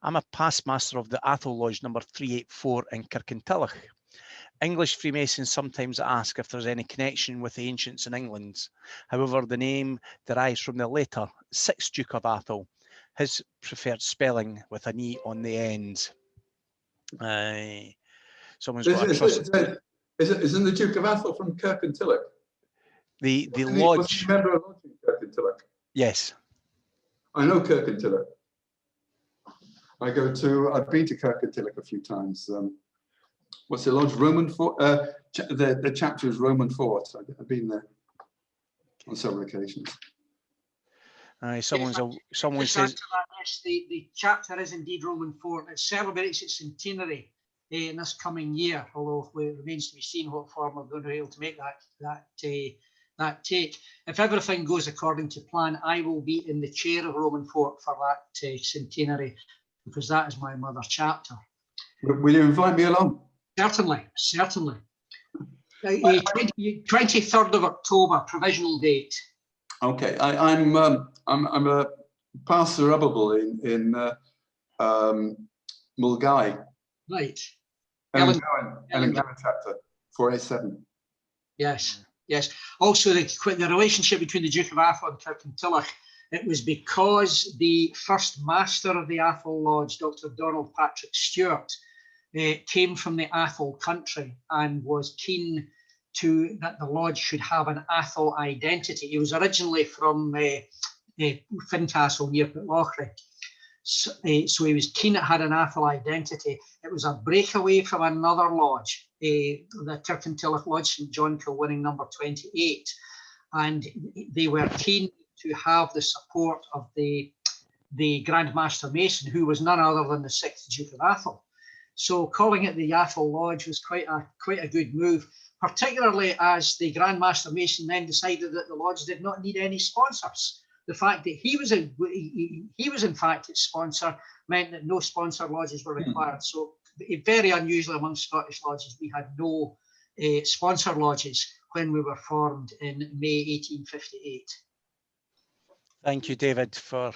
I'm a past master of the Atholl Lodge number 384 in Kirkintilloch. English Freemasons sometimes ask if there's any connection with the ancients in England. However, the name derives from the later 6th Duke of Atholl, his preferred spelling with an E on the end. Someone's got a trust. Isn't the Duke of Atholl from Kirkintilloch? The Was lodge. he a member of lodge in Kirkintilloch? Yes. I know Kirkintilloch. I've been to Kirkintilloch a few times. What's the lodge? Roman Fort. The chapter is Roman Fort. I've been there on several occasions. Someone Just says, answer that, yes, the chapter is indeed Roman 4. It celebrates its centenary in this coming year, although it remains to be seen what form we're going to be able to make that take. If everything goes according to plan, I will be in the chair of Roman 4 for that centenary, because that is my mother's chapter. Will you invite me along? Certainly, certainly. 23rd of October, provisional date. Okay, I'm a pastor in Mulgai. Right. Ellen chapter 487. Yes, yes. Also, the relationship between the Duke of Atholl and Kirkintilloch, it was because the first master of the Atholl Lodge, Dr. Donald Patrick Stewart, came from the Atholl country and was keen that the lodge should have an Atholl identity. He was originally from Fincastle near Pitlochry. So he was keen it had an Atholl identity. It was a breakaway from another lodge, the Kirkintilloch Lodge, St John Kilwinning number 28. And they were keen to have the support of the Grand Master Mason, who was none other than the 6th Duke of Atholl. So calling it the Atholl Lodge was quite a good move, particularly as the Grand Master Mason then decided that the lodge did not need any sponsors. The fact that he was in fact its sponsor meant that no sponsor lodges were required. So very unusual among Scottish lodges, we had no sponsor lodges when we were formed in May 1858. thank you, David, for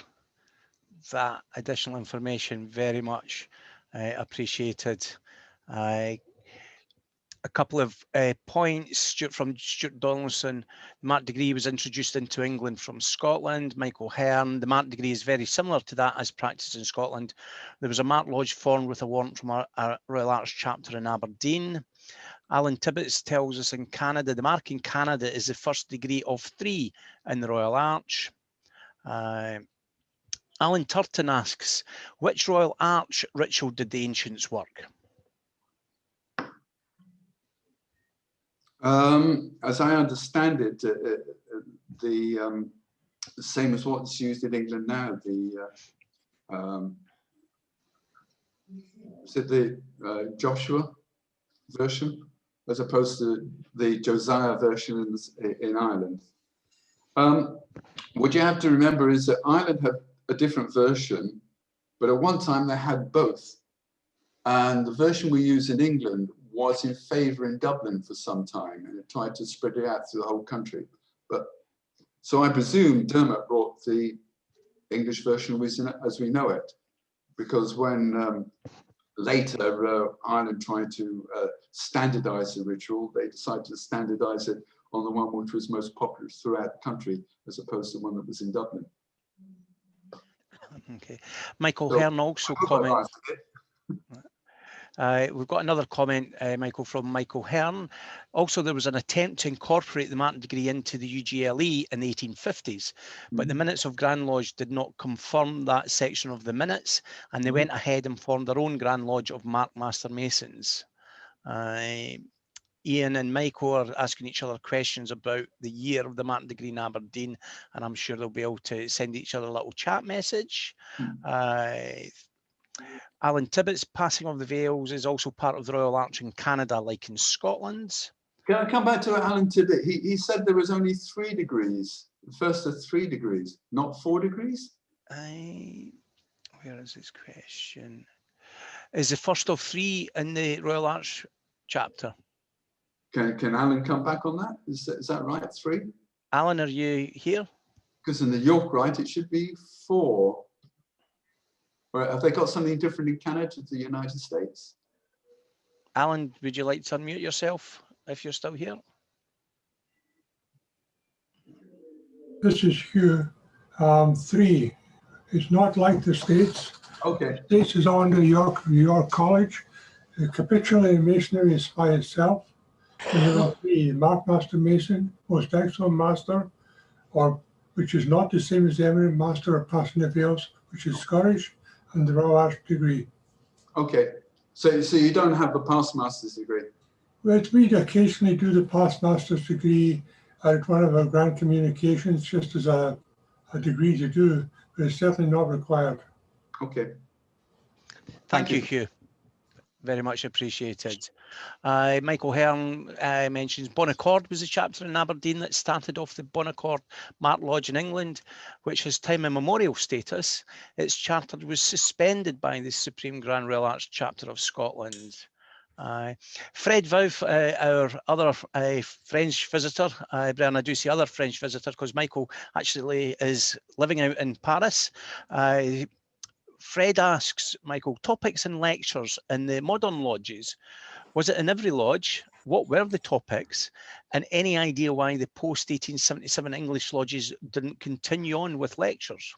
that additional information. Very much appreciated. A couple of points from Stuart Donaldson. The Mark degree was introduced into England from Scotland. Michael Hearn, the Mark degree is very similar to that as practiced in Scotland. There was a Mark Lodge formed with a warrant from our Royal Arch chapter in Aberdeen. Alan Tibbetts tells us in Canada, the Mark in Canada is the first degree of 3 in the Royal Arch. Alan Turton asks, which Royal Arch ritual did the ancients work? As I understand it, the same as what's used in England now, is it the Joshua version, as opposed to the Josiah version in Ireland? What you have to remember is that Ireland had a different version, but at one time they had both. And the version we use in England was in favour in Dublin for some time, and it tried to spread it out through the whole country. But so I presume Dermot brought the English version as we know it, because when later Ireland tried to standardise the ritual, they decided to standardise it on the one which was most popular throughout the country, as opposed to one that was in Dublin. Okay, Michael Hearn also comments. We've got another comment, Michael, from Michael Hearn. Also, there was an attempt to incorporate the Martin degree into the UGLE in the 1850s, but the minutes of Grand Lodge did not confirm that section of the minutes, and they went ahead and formed their own Grand Lodge of Mark Master Masons. Ian and Michael are asking each other questions about the year of the Martin degree in Aberdeen, and I'm sure they'll be able to send each other a little chat message. Alan Tibbetts' passing of the veils is also part of the Royal Arch in Canada, like in Scotland. Can I come back to Alan Tibbett? He said there was only 3 degrees, the first of 3 degrees, not 4 degrees? Where is his question? Is the first of 3 in the Royal Arch chapter? Can Alan come back on that? Is that right, 3? Alan, are you here? Because in the York Rite, it should be 4. Or have they got something different in Canada to the United States? Alan, would you like to unmute yourself if you're still here? This is Hugh. 3. It's not like the States. Okay. The States is on to York College. The capitulated masonry is by itself. And the Mark Master Mason, most excellent master, or which is not the same as the eminent master of passing the veils, which is Scottish, and the Royal Arch degree. Okay, so you don't have the past master's degree? Well, we occasionally do the past master's degree at one of our grand communications, just as a a degree to do, but it's certainly not required. Okay. Thank you, Hugh. Very much appreciated. Michael Hearn mentions Bonaccord was a chapter in Aberdeen that started off the Bonaccord Mart Lodge in England, which has time immemorial status. Its charter was suspended by the Supreme Grand Royal Arch Chapter of Scotland. Fred Vauve, our other French visitor, Brian, I do see other French visitor because Michael actually is living out in Paris. Fred asks, Michael, topics and lectures in the modern lodges. Was it in every lodge? What were the topics? And any idea why the post-1877 English lodges didn't continue on with lectures?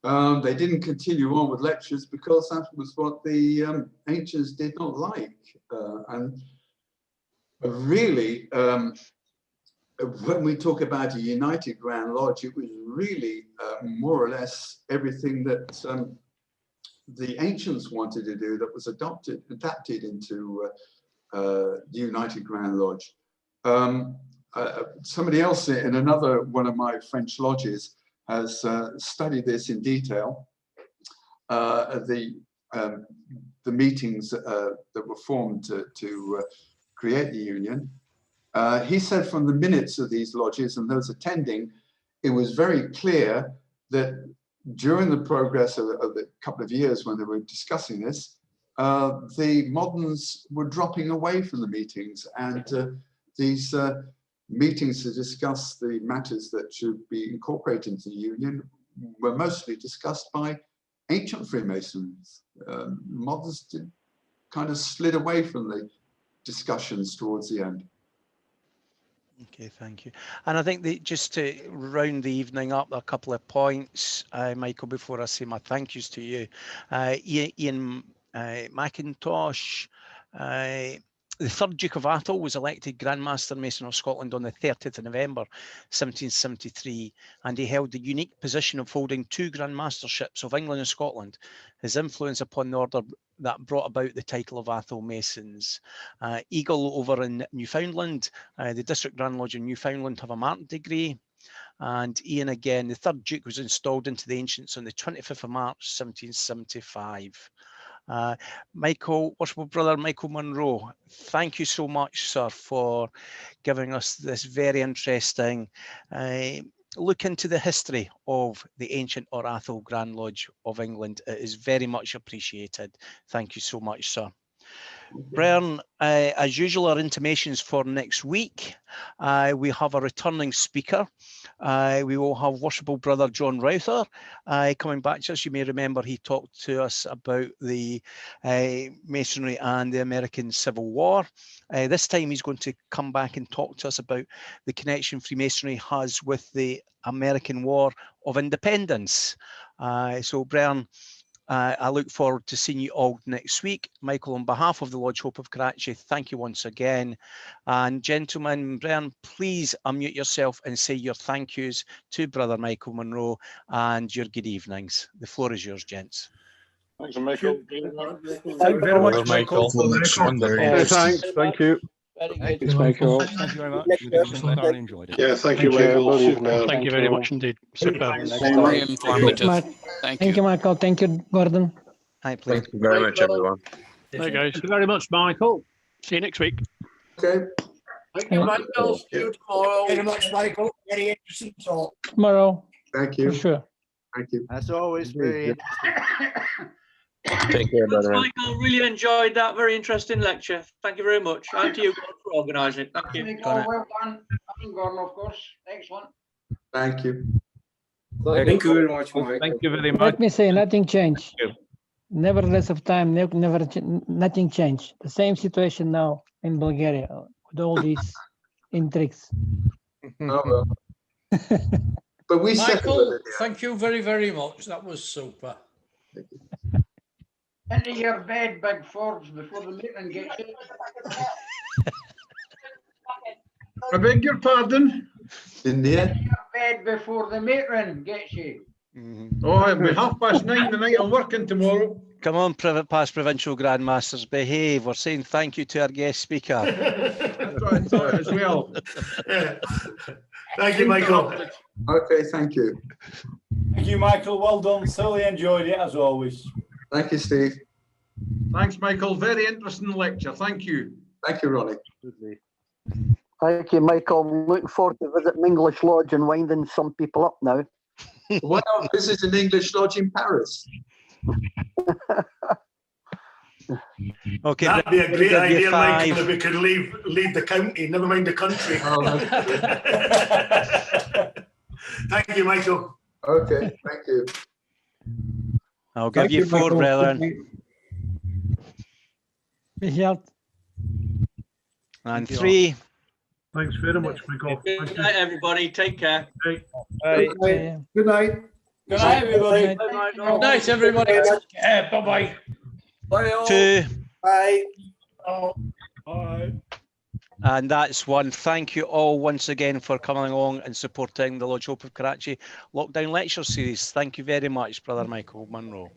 They didn't continue on with lectures because that was what the ancients did not like. And really, when we talk about a united Grand Lodge, it was really more or less everything that the ancients wanted to do that was adapted into the United Grand Lodge. Somebody else in another one of my French lodges has studied this in detail. The meetings that were formed to create the union. He said from the minutes of these lodges and those attending, it was very clear that during the progress of the couple of years when they were discussing this, the moderns were dropping away from the meetings, and these meetings to discuss the matters that should be incorporated into the union were mostly discussed by ancient Freemasons. Moderns kind of slid away from the discussions towards the end. Okay, thank you. And I think that just to round the evening up, a couple of points, Michael, before I say my thank yous to you. Ian McIntosh, the third Duke of Atholl was elected Grand Master Mason of Scotland on the 30th of November 1773, and he held the unique position of holding 2 Grand Masterships of England and Scotland. His influence upon the order that brought about the title of Atholl Masons. Eagle over in Newfoundland, the District Grand Lodge in Newfoundland have a Martin degree. And Ian again, the third Duke was installed into the Ancients on the 25th of March 1775. Michael, worshipful brother Michael Munro, thank you so much, sir, for giving us this very interesting look into the history of the Ancient or Atholl Grand Lodge of England. It is very much appreciated. Thank you so much, sir. Brian, as usual, our intimations for next week. We have a returning speaker. We will have worshipful brother John Rowther coming back to us. You may remember he talked to us about the Masonry and the American Civil War. This time he's going to come back and talk to us about the connection Freemasonry has with the American War of Independence. So Brian, I look forward to seeing you all next week. Michael, on behalf of the Lodge Hope of Karachi, thank you once again. And gentlemen, Brian, please unmute yourself and say your thank yous to Brother Michael Munro and your good evenings. The floor is yours, gents. Thanks, Michael. Thank you very much, Michael. Thanks. Thank you. Thanks, Michael. Thank you very much. I thoroughly enjoyed it. Yeah, thank you, Michael. Thank you very much indeed. Super. Very informative. Thank you, Michael. Thank you, Gordon. Hi, please. Thank you very much, everyone. Hey, guys. Thank you very much, Michael. See you next week. Okay. Thank you, Michael. See you tomorrow. Very much, Michael. Very interesting talk. Tomorrow. Thank you. For sure. Thank you. As always, very interesting. Take care, brother. Michael, really enjoyed that. Very interesting lecture. Thank you very much. And to you, Gordon, for organising. Thank you. Well done. Gordon, of course. Next one. Thank you. Thank you very much, Michael. Thank you very much. Let me say, nothing changed. Nevertheless of time, nothing changed. The same situation now in Bulgaria with all these intrigues. Oh, well. But we Michael, thank you very, very much. That was super. Into your bed, big Forbes, before the meeting gets you. I beg your pardon? In the end. Into your bed before the meeting gets you. Oh, it'll be 9:30 tonight. I'm working tomorrow. Come on, past provincial grandmasters, behave. We're saying thank you to our guest speaker. That's what I thought as well. Thank you, Michael. Okay, thank you. Thank you, Michael. Well done. Thoroughly enjoyed it, as always. Thank you, Steve. Thanks, Michael. Very interesting lecture. Thank you. Thank you, Ronnie. Thank you, Michael. Looking forward to visiting English Lodge and winding some people up now. Why not visit an English lodge in Paris? Okay, That'd be a great idea, Michael, 5. if we could leave the county, never mind the country. Thank you, Michael. Okay, thank you. I'll give you 4, brethren. Michelle. And 3. Thanks very much, Michael. Good night, everybody. Take care. Good night. Good night, everybody. Good night, everybody. Bye-bye. Bye, all. 2. Bye. Bye. And that's 1. Thank you all once again for coming along and supporting the Lodge Hope of Karachi Lockdown Lecture Series. Thank you very much, Brother Michael Munro.